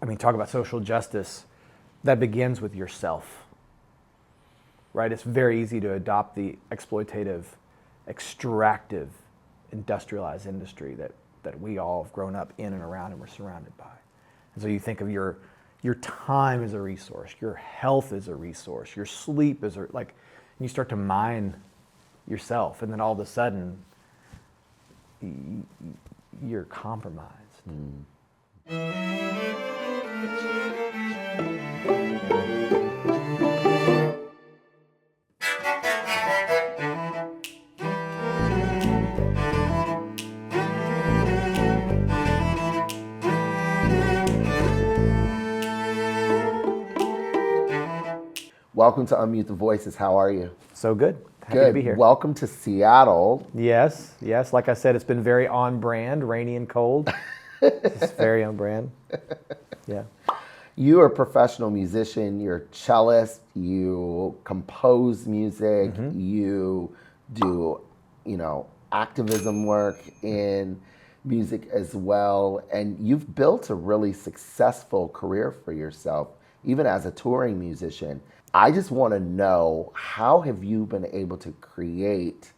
I mean, talk about social justice, that begins with yourself, right? It's very easy to adopt the exploitative, extractive, industrialized industry that we all have grown up in and around and we're surrounded by. And so you think of your time as a resource, your health as a resource, your sleep as and you start to mine yourself, and then all of a sudden you're compromised. Welcome to Unmute the Voices. How are you? So good. Happy Good. to be here. Welcome to Seattle. Yes. Like I said, it's been very on brand, rainy and cold. It's very on brand. Yeah. You are a professional musician. You're a cellist. You compose music. You do, activism work in music as well. And you've built a really successful career for yourself, even as a touring musician. I just want to know, how have you been able to create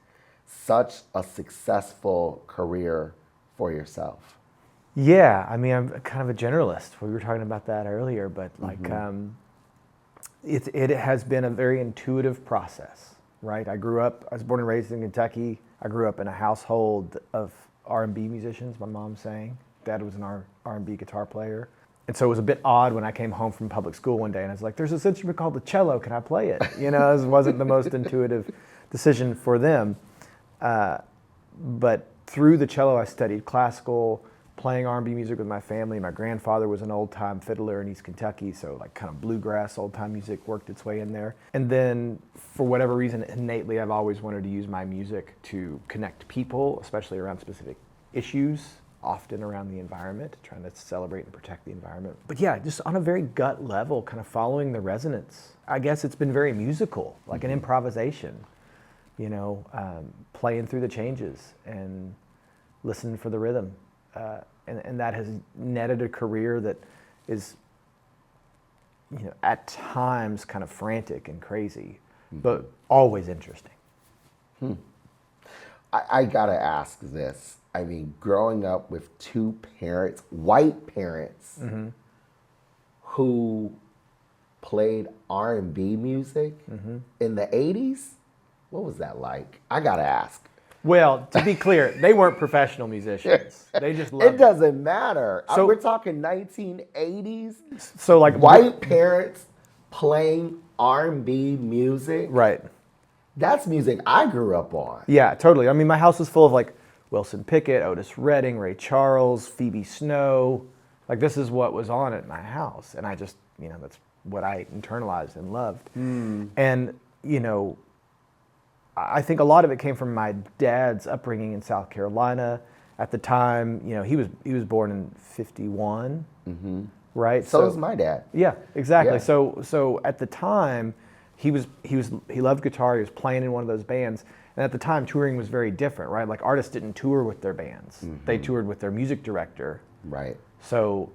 such a successful career for yourself? Yeah, I mean, I'm kind of a generalist. We were talking about that earlier, but it has been a very intuitive process, right? I was born and raised in Kentucky. I grew up in a household of R&B musicians. My mom sang. Dad was an R&B guitar player. And so it was a bit odd when I came home from public school one day and I was like, there's this instrument called the cello, can I play it? It wasn't the most intuitive decision for them. But through the cello, I studied classical, playing R&B music with my family. My grandfather was an old-time fiddler in East Kentucky, so like kind of bluegrass, old-time music worked its way in there. And then for whatever reason, innately, I've always wanted to use my music to connect people, especially around specific issues, often around the environment, trying to celebrate and protect the environment. But yeah, just on a very gut level, kind of following the resonance. I guess it's been very musical, like an improvisation, playing through the changes and listening for the rhythm. And that has netted a career that is, at times kind of frantic and crazy, but always interesting. I gotta ask this. I mean, growing up with two parents, white parents, who played R&B music in the 80s, what was that like? I gotta ask. Well, to be clear, they weren't professional musicians. They just loved it. Doesn't matter. So, we're talking 1980s. So like white parents playing R&B music. Right. That's music I grew up on. Yeah, totally. I mean, my house was full of like Wilson Pickett, Otis Redding, Ray Charles, Phoebe Snow. Like, this is what was on at my house. And I just, that's what I internalized and loved. And, I think a lot of it came from my dad's upbringing in South Carolina. At the time, he was born in 51, right? So was my dad. Yeah, exactly. Yeah. So at the time, he loved guitar. He was playing in one of those bands. And at the time, touring was very different, right? Like, artists didn't tour with their bands. They toured with their music director. Right. So,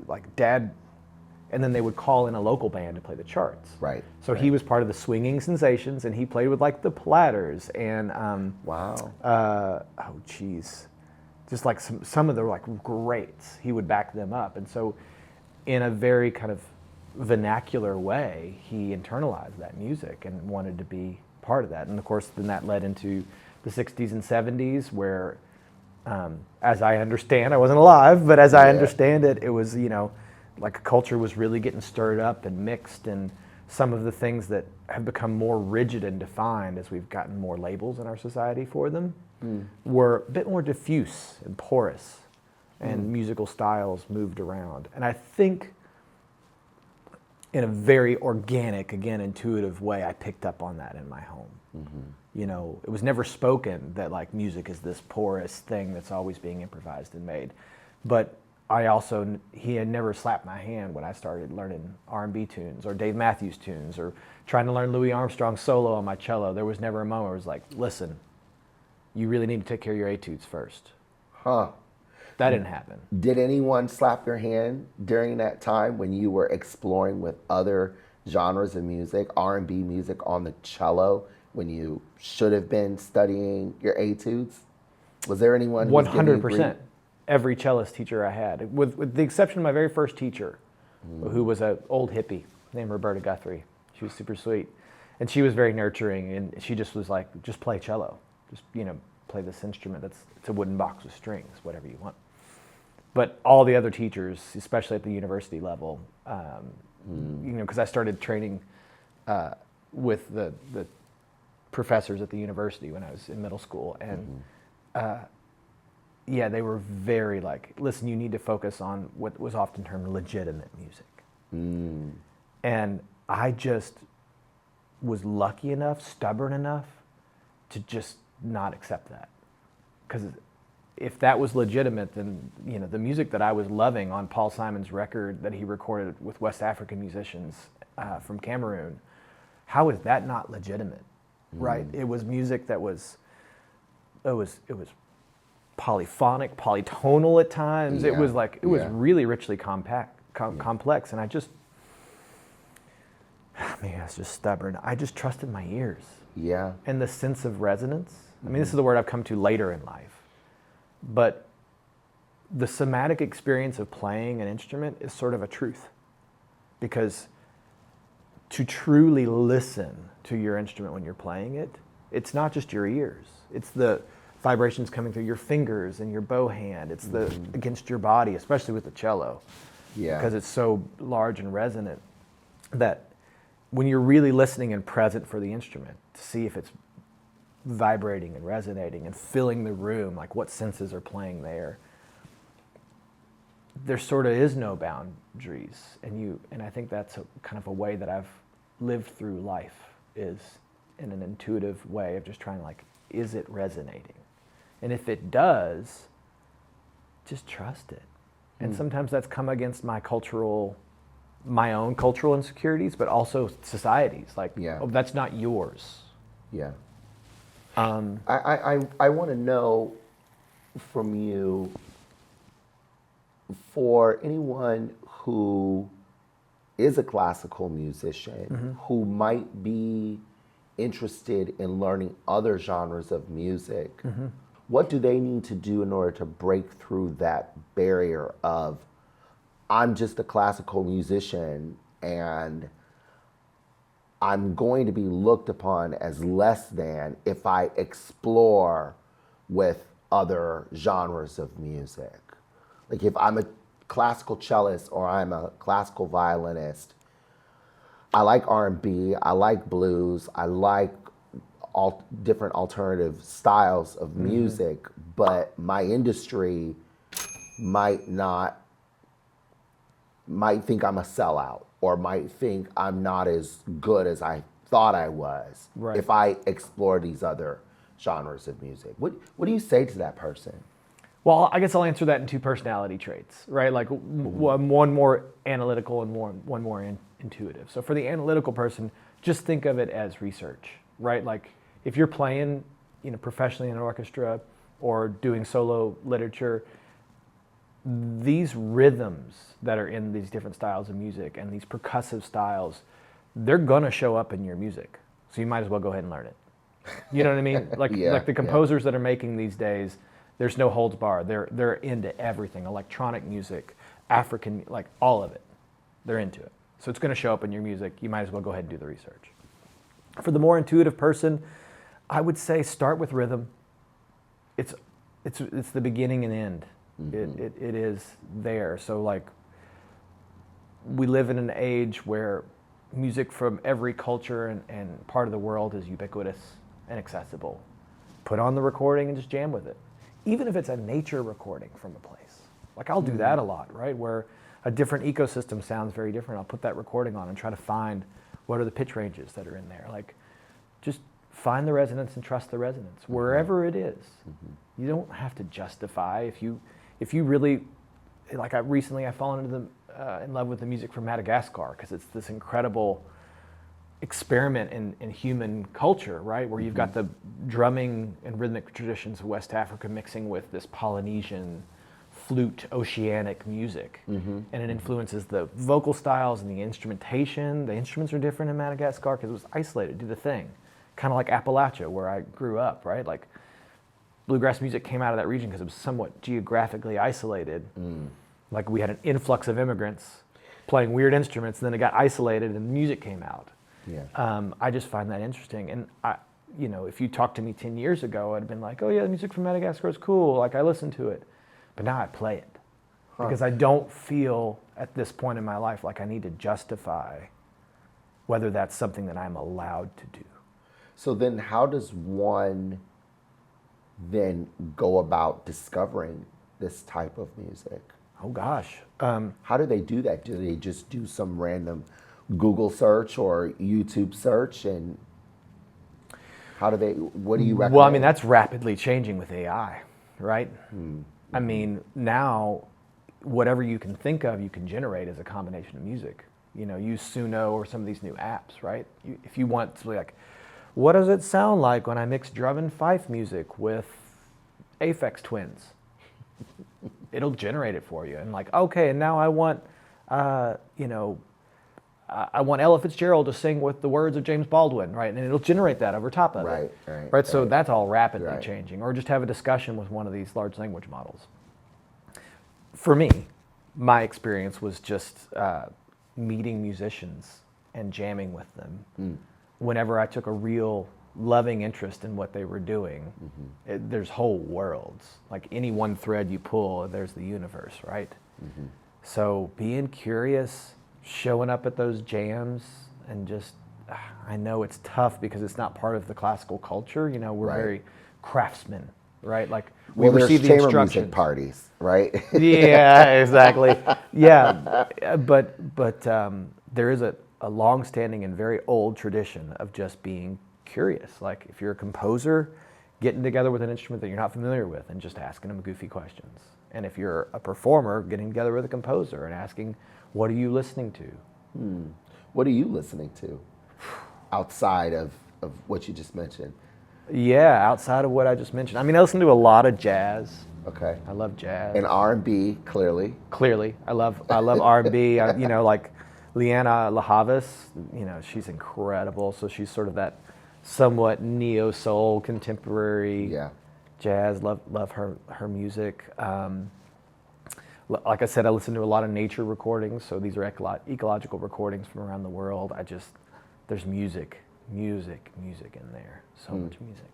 like Dad, and then they would call in a local band to play the charts. Right. So he was part of the Swinging Sensations, and he played with like the Platters and just like some of the like greats. He would back them up, and so in a very kind of vernacular way, he internalized that music and wanted to be part of that. And of course, then that led into the 60s and 70s, where, as I understand, I wasn't alive, but as I understand it, it was, like culture was really getting stirred up and mixed, and some of the things that have become more rigid and defined as we've gotten more labels in our society for them were a bit more diffuse and porous, and musical styles moved around. And I think in a very organic, again, intuitive way, I picked up on that in my home. It was never spoken that like music is this porous thing that's always being improvised and made. But he had never slapped my hand when I started learning R&B tunes or Dave Matthews tunes or trying to learn Louis Armstrong solo on my cello. There was never a moment where it was like, listen, you really need to take care of your etudes first. Huh. That didn't happen. Did anyone slap your hand during that time when you were exploring with other genres of music, R&B music on the cello, when you should have been studying your etudes? Was there anyone who was giving you grief? 100%. Every cellist teacher I had, with the exception of my very first teacher, who was an old hippie named Roberta Guthrie. She was super sweet. And she was very nurturing, and she just was like, just play cello. Just, play this instrument. It's a wooden box with strings, whatever you want. But all the other teachers, especially at the university level, because I started training with the professors at the university when I was in middle school, and they were very like, listen, you need to focus on what was often termed legitimate music. And I just was lucky enough, stubborn enough to just not accept that. Because if that was legitimate, then the music that I was loving on Paul Simon's record that he recorded with West African musicians from Cameroon, how is that not legitimate? Right? It was music that was polyphonic, polytonal at times. It was like, it was really richly complex, and I just, maybe I was just stubborn. I just trusted my ears. Yeah. And the sense of resonance. I mean, this is the word I've come to later in life. But the somatic experience of playing an instrument is sort of a truth. Because to truly listen to your instrument when you're playing it, it's not just your ears. It's the vibrations coming through your fingers and your bow hand. It's the against your body, especially with the cello. Yeah. Because it's so large and resonant that when you're really listening and present for the instrument to see if it's vibrating and resonating and filling the room, like what senses are playing there, there sort of is no boundaries. And I think that's kind of a way that I've lived through life, is in an intuitive way of just trying to like, is it resonating? And if it does, just trust it. And sometimes that's come against my own cultural insecurities, but also society's. Like, oh, that's not yours. Yeah. I want to know from you, for anyone who is a classical musician, who might be interested in learning other genres of music, what do they need to do in order to break through that barrier of, I'm just a classical musician and I'm going to be looked upon as less than if I explore with other genres of music? Like if I'm a classical cellist or I'm a classical violinist, I like R&B, I like blues, I like all different alternative styles of music, but my industry might think I'm a sellout, or might think I'm not as good as I thought I was if I explore these other genres of music. What do you say to that person? Well, I guess I'll answer that in two personality traits, right? Like one more analytical and one more intuitive. So for the analytical person, just think of it as research, right? Like if you're playing, professionally in an orchestra or doing solo literature, these rhythms that are in these different styles of music and these percussive styles, they're gonna show up in your music. So you might as well go ahead and learn it. You know what I mean? Like the composers that are making these days, there's no holds barred. They're into everything, electronic music, African, like all of it. They're into it. So it's gonna show up in your music. You might as well go ahead and do the research. For the more intuitive person, I would say start with rhythm. It's the beginning and end. It is there. So like we live in an age where music from every culture and part of the world is ubiquitous and accessible. Put on the recording and just jam with it. Even if it's a nature recording from a place. Like I'll do that a lot, right? Where a different ecosystem sounds very different. I'll put that recording on and try to find what are the pitch ranges that are in there. Like just find the resonance and trust the resonance wherever it is. You don't have to justify. If you really, like recently I've fallen into in love with the music from Madagascar, because it's this incredible experiment in human culture, right? Where you've got the drumming and rhythmic traditions of West Africa mixing with this Polynesian flute oceanic music, and it influences the vocal styles and the instrumentation. The instruments are different in Madagascar because it was isolated, do the thing, kind of like Appalachia where I grew up, right? Like bluegrass music came out of that region because it was somewhat geographically isolated. Like we had an influx of immigrants playing weird instruments, and then it got isolated and music came out. Yeah. I just find that interesting. And if you talked to me 10 years ago, I'd have been like, oh yeah, the music from Madagascar is cool. Like I listen to it. But now I play it because I don't feel at this point in my life like I need to justify whether that's something that I'm allowed to do. So then how does one then go about discovering this type of music? Oh gosh. How do they do that? Do they just do some random Google search or YouTube search? And what do you recommend? Well, I mean, that's rapidly changing with AI, right? I mean, now whatever you can think of, you can generate as a combination of music. Use Suno or some of these new apps, right? If you want to be like, what does it sound like when I mix drum and fife music with Aphex Twins? It'll generate it for you. And like, okay, and now I want, I want Ella Fitzgerald to sing with the words of James Baldwin, right? And it'll generate that over top of it. Right. So that's all rapidly changing. Or just have a discussion with one of these large language models. For me, my experience was just meeting musicians and jamming with them. Whenever I took a real loving interest in what they were doing, there's whole worlds. Like any one thread you pull, there's the universe, right? So being curious, showing up at those jams, and just, I know it's tough because it's not part of the classical culture. We're very craftsmen, right? Like we receive the instructions. Music parties, right? Yeah, exactly. Yeah, but there is a long-standing and very old tradition of just being curious. Like if you're a composer, getting together with an instrument that you're not familiar with and just asking them goofy questions. And if you're a performer, getting together with a composer and asking, what are you listening to? What are you listening to outside of what you just mentioned? Yeah, outside of what I just mentioned. I mean, I listen to a lot of jazz. Okay. I love jazz. And R&B, clearly. Clearly. I love R&B. Like Liana Lahavas, she's incredible. So she's sort of that somewhat neo-soul contemporary jazz. Love her music. Like I said, I listen to a lot of nature recordings. So these are ecological recordings from around the world. There's music in there. So much music.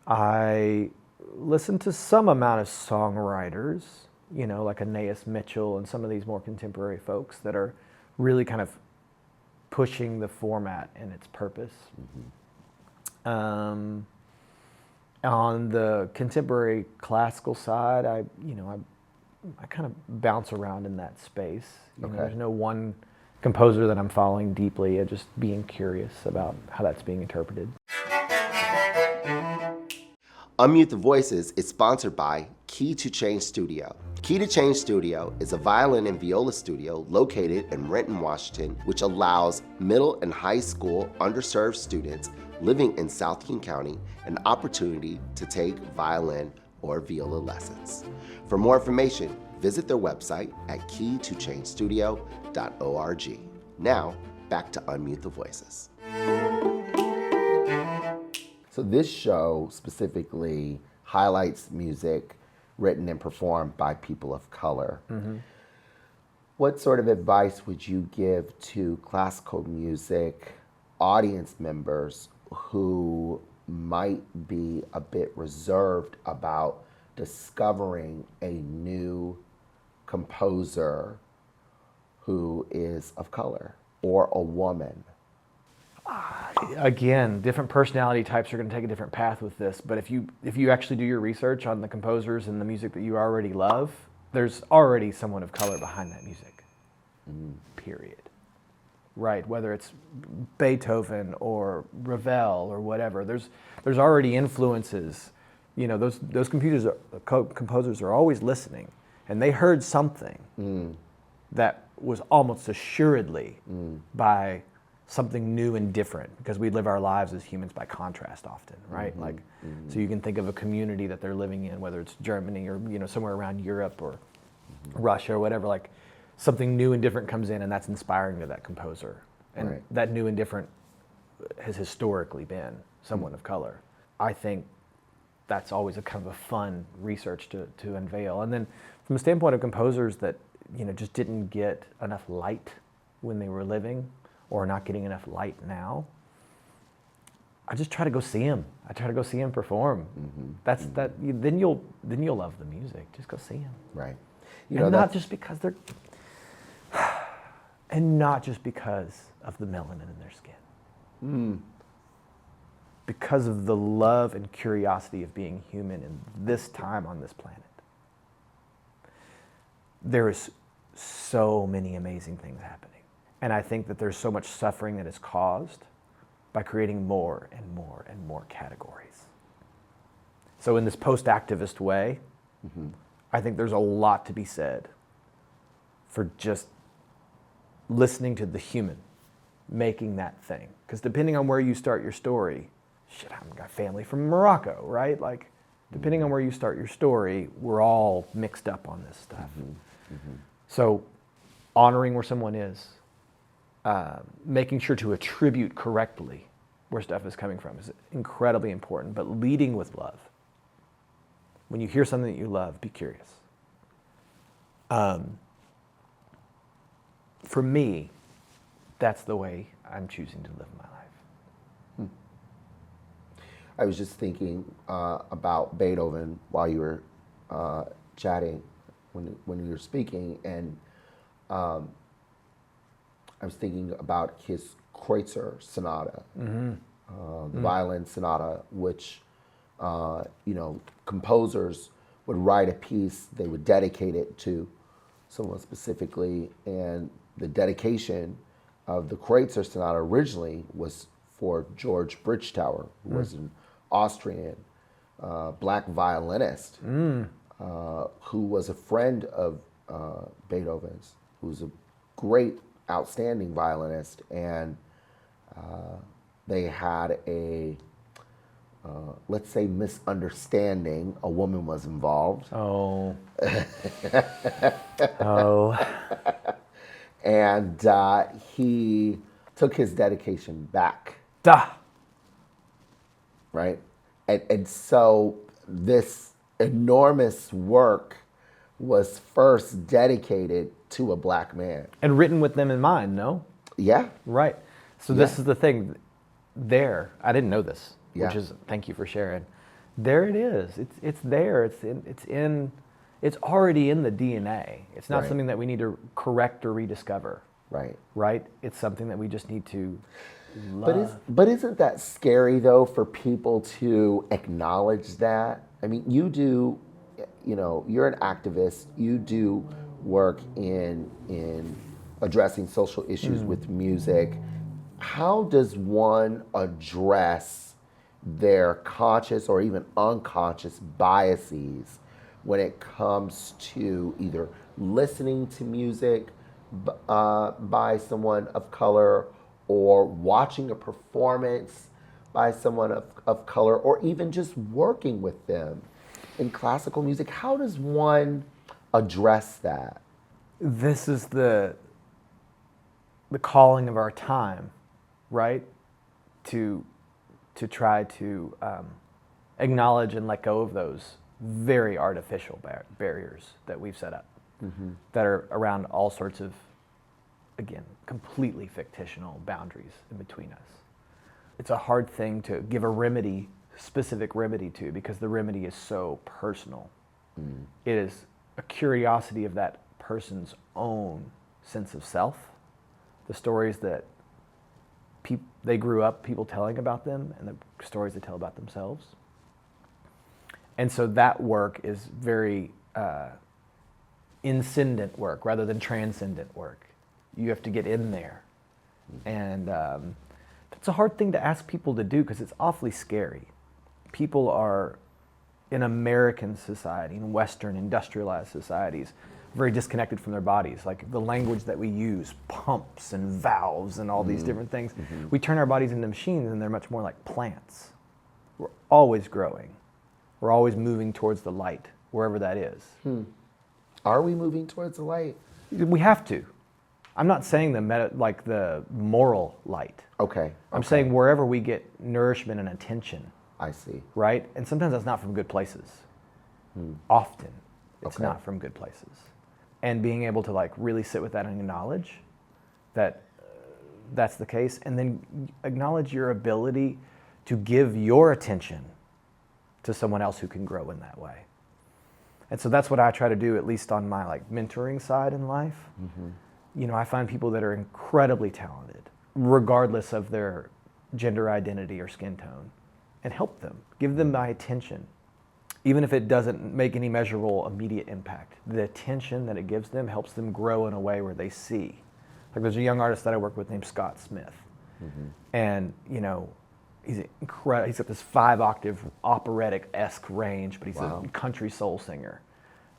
I listen to some amount of songwriters, like Anais Mitchell and some of these more contemporary folks that are really kind of pushing the format and its purpose. On the contemporary classical side, I kind of bounce around in that space. There's no one composer that I'm following deeply. Just being curious about how that's being interpreted. Unmute the Voices is sponsored by Key to Change Studio. Key to Change Studio is a violin and viola studio located in Renton, Washington, which allows middle and high school underserved students living in South King County an opportunity to take violin or viola lessons. For more information, visit their website at keytochangestudio.org. Now, back to Unmute the Voices. So this show specifically highlights music written and performed by people of color. What sort of advice would you give to classical music audience members who might be a bit reserved about discovering a new composer who is of color or a woman? Again, different personality types are going to take a different path with this, but if you actually do your research on the composers and the music that you already love, there's already someone of color behind that music. Period. Right, whether it's Beethoven or Ravel or whatever, there's already influences. Those composers are always listening, and they heard something that was almost assuredly by something new and different, because we live our lives as humans by contrast often, right? So you can think of a community that they're living in, whether it's Germany or somewhere around Europe or Russia or whatever, like something new and different comes in, and that's inspiring to that composer. And that new and different has historically been someone of color. I think that's always a kind of a fun research to unveil. And then from the standpoint of composers that just didn't get enough light when they were living, or not getting enough light now, I just try to go see them. I try to go see them perform. Then you'll love the music. Just go see them. Right. And not just because they're, and not just because of the melanin in their skin. Because of the love and curiosity of being human in this time on this planet. There is so many amazing things happening. And I think that there's so much suffering that is caused by creating more and more and more categories. So in this post-activist way, I think there's a lot to be said for just listening to the human making that thing. Because depending on where you start your story, I've got family from Morocco, right? Like, depending on where you start your story, we're all mixed up on this stuff. So honoring where someone is, making sure to attribute correctly where stuff is coming from is incredibly important, but leading with love. When you hear something that you love, be curious. For me, that's the way I'm choosing to live my life. I was just thinking about Beethoven while you were chatting, when you were speaking, and I was thinking about his Kreutzer Sonata, the violin sonata, which composers would write a piece, they would dedicate it to someone specifically, and the dedication of the Kreutzer Sonata originally was for George Bridgetower, who was an Austrian black violinist, who was a friend of Beethoven's, who was a great, outstanding violinist, and they had a, let's say, misunderstanding. A woman was involved. Oh. And he took his dedication back. Duh. Right? And so this enormous work was first dedicated to a black man. And written with them in mind, no? Yeah. Right. So this is the thing. There, I didn't know this, which is, thank you for sharing. There it is. It's there. It's already in the DNA. It's not something that we need to correct or rediscover. Right. Right? It's something that we just need to love. But isn't that scary, though, for people to acknowledge that? I mean, you do, you're an activist. You do work in addressing social issues with music. How does one address their conscious or even unconscious biases when it comes to either listening to music by someone of color, or watching a performance by someone of color, or even just working with them in classical music? How does one address that? This is the calling of our time, right? To try to acknowledge and let go of those very artificial barriers that we've set up, that are around all sorts of, again, completely fictional boundaries in between us. It's a hard thing to give a specific remedy to, because the remedy is so personal. It is a curiosity of that person's own sense of self, the stories that they grew up, people telling about them, and the stories they tell about themselves. And so that work is very incendent work rather than transcendent work. You have to get in there. And that's a hard thing to ask people to do, because it's awfully scary. People are, in American society, in Western industrialized societies, very disconnected from their bodies. Like the language that we use, pumps and valves and all these different things. We turn our bodies into machines, and they're much more like plants. We're always growing. We're always moving towards the light, wherever that is. Are we moving towards the light? We have to. I'm not saying like the moral light. Okay. I'm saying wherever we get nourishment and attention. I see. Right? And sometimes that's not from good places. Often it's not from good places. And being able to like really sit with that and acknowledge that that's the case, and then acknowledge your ability to give your attention to someone else who can grow in that way. And so that's what I try to do, at least on my like mentoring side in life. You know, I find people that are incredibly talented, regardless of their gender identity or skin tone, and help them, give them my attention. Even if it doesn't make any measurable immediate impact, the attention that it gives them helps them grow in a way where they see. Like there's a young artist that I work with named Scott Smith. And, you know, he's incredible. He's got this 5-octave operatic-esque range, but he's a country soul singer,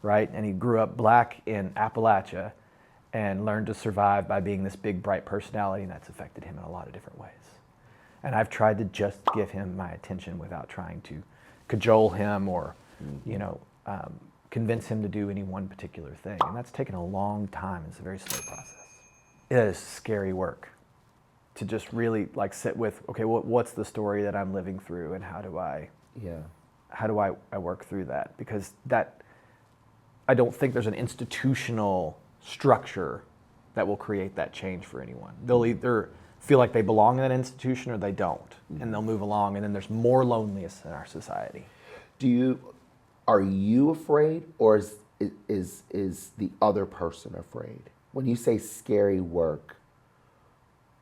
right? And he grew up black in Appalachia and learned to survive by being this big, bright personality, and that's affected him in a lot of different ways. And I've tried to just give him my attention without trying to cajole him or, you know, convince him to do any one particular thing. And that's taken a long time. It's a very slow process. It is scary work to just really like sit with, okay, what's the story that I'm living through, and how do I work through that? Because that, I don't think there's an institutional structure that will create that change for anyone. They'll either feel like they belong in that institution or they don't, and they'll move along, and then there's more loneliness in our society. Are you afraid, or is the other person afraid? When you say scary work,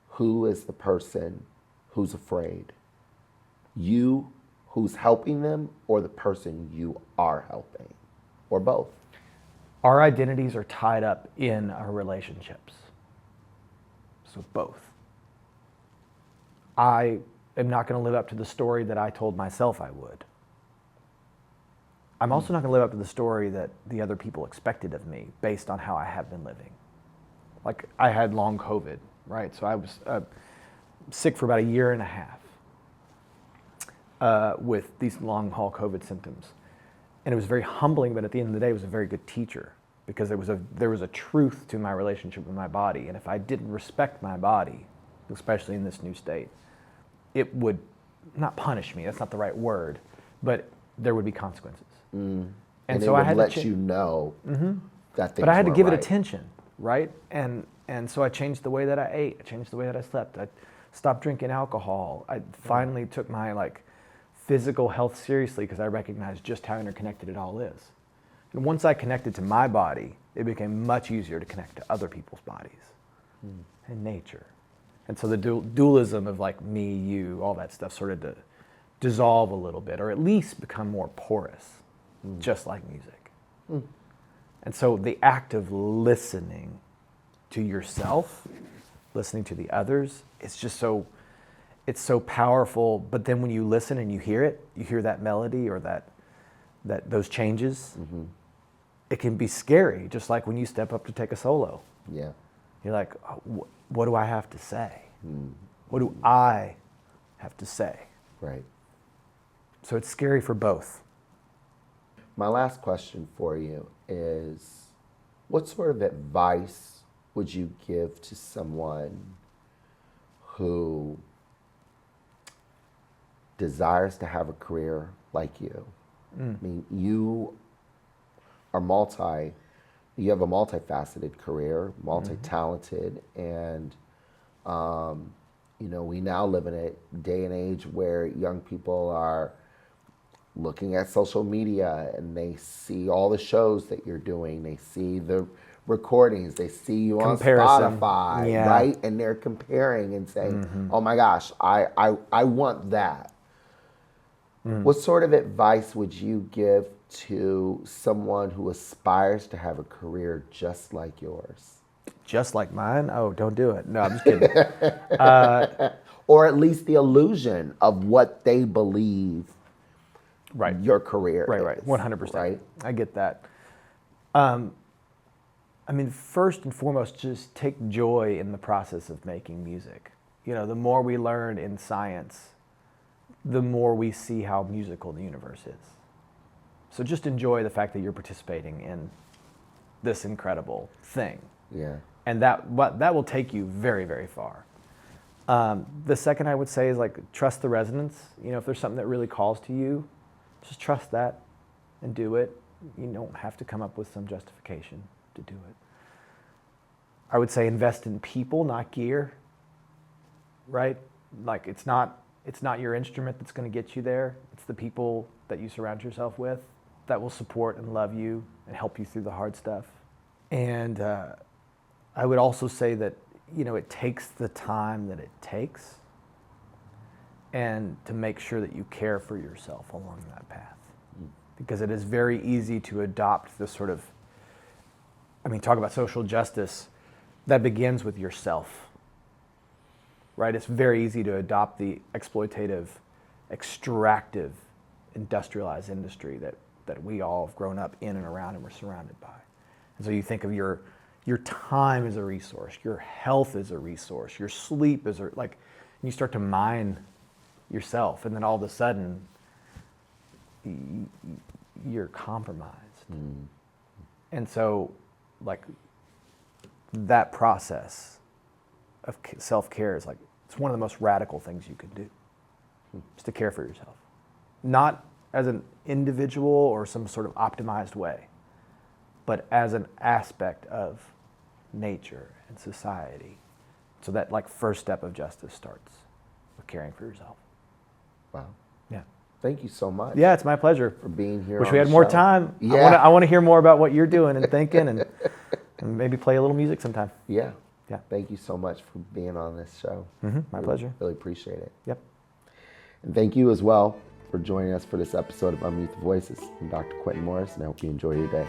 who is the person who's afraid? You who's helping them, or the person you are helping, or both? Our identities are tied up in our relationships. So both. I am not going to live up to the story that I told myself I would. I'm also not going to live up to the story that the other people expected of me based on how I have been living. Like I had long COVID, right? So I was sick for about 1.5 years with these long haul COVID symptoms. And it was very humbling, but at the end of the day, it was a very good teacher, because there was a truth to my relationship with my body. And if I didn't respect my body, especially in this new state, it would not punish me. That's not the right word, but there would be consequences. And so I had to let you know that things but I had to give it right. attention, right? And so I changed the way that I ate. I changed the way that I slept. I stopped drinking alcohol. I finally took my like physical health seriously, because I recognized just how interconnected it all is. And once I connected to my body, it became much easier to connect to other people's bodies and nature. And so the dualism of like me, you, all that stuff started to dissolve a little bit, or at least become more porous, just like music. And so the act of listening to yourself, listening to the others, it's just so, it's so powerful. But then when you listen and you hear it, you hear that melody or that those changes, it can be scary, just like when you step up to take a solo. Yeah. You're like, oh, what do I have to say? What do I have to say? Right. So it's scary for both. My last question for you is, what sort of advice would you give to someone who desires to have a career like you? I mean, you are you have a multifaceted career, multi-talented, and you know, we now live in a day and age where young people are looking at social media and they see all the shows that you're doing, they see the recordings, they see you on Spotify, right? And they're comparing and saying, oh my gosh, I want that. What sort of advice would you give to someone who aspires to have a career just like yours? Just like mine? Oh, don't do it. No, I'm just kidding. Or at least the illusion of what they believe your career is. Right, 100%. Right? I get that. I mean, first and foremost, just take joy in the process of making music. You know, the more we learn in science, the more we see how musical the universe is. So just enjoy the fact that you're participating in this incredible thing. Yeah. And that will take you very, very far. The second I would say is like trust the resonance. You know, if there's something that really calls to you, just trust that and do it. You don't have to come up with some justification to do it. I would say invest in people, not gear. Right? Like it's not your instrument that's going to get you there. It's the people that you surround yourself with that will support and love you and help you through the hard stuff. And I would also say that, you know, it takes the time that it takes, and to make sure that you care for yourself along that path. Because it is very easy to adopt this sort of, I mean, talk about social justice, that begins with yourself, right? It's very easy to adopt the exploitative, extractive, industrialized industry that we all have grown up in and around and we're surrounded by. And so you think of your time as a resource, your health as a resource, your sleep as like, you start to mine yourself, and then all of a sudden, you're compromised. And so, like, that process of self-care is like, it's one of the most radical things you can do, is to care for yourself. Not as an individual or some sort of optimized way, but as an aspect of nature and society. So that like first step of justice starts with caring for yourself. Wow. Yeah. Thank you so much. Yeah, it's my pleasure. For being here. Wish on we had the more show. time. Yeah. I want to hear more about what you're doing and thinking, and maybe play a little music sometime. Yeah. Yeah. Thank you so much for being on this show. My pleasure. Really appreciate it. Yep. And thank you as well for joining us for this episode of Unmute the Voices. I'm Dr. Quinton Morris, and I hope you enjoy your day.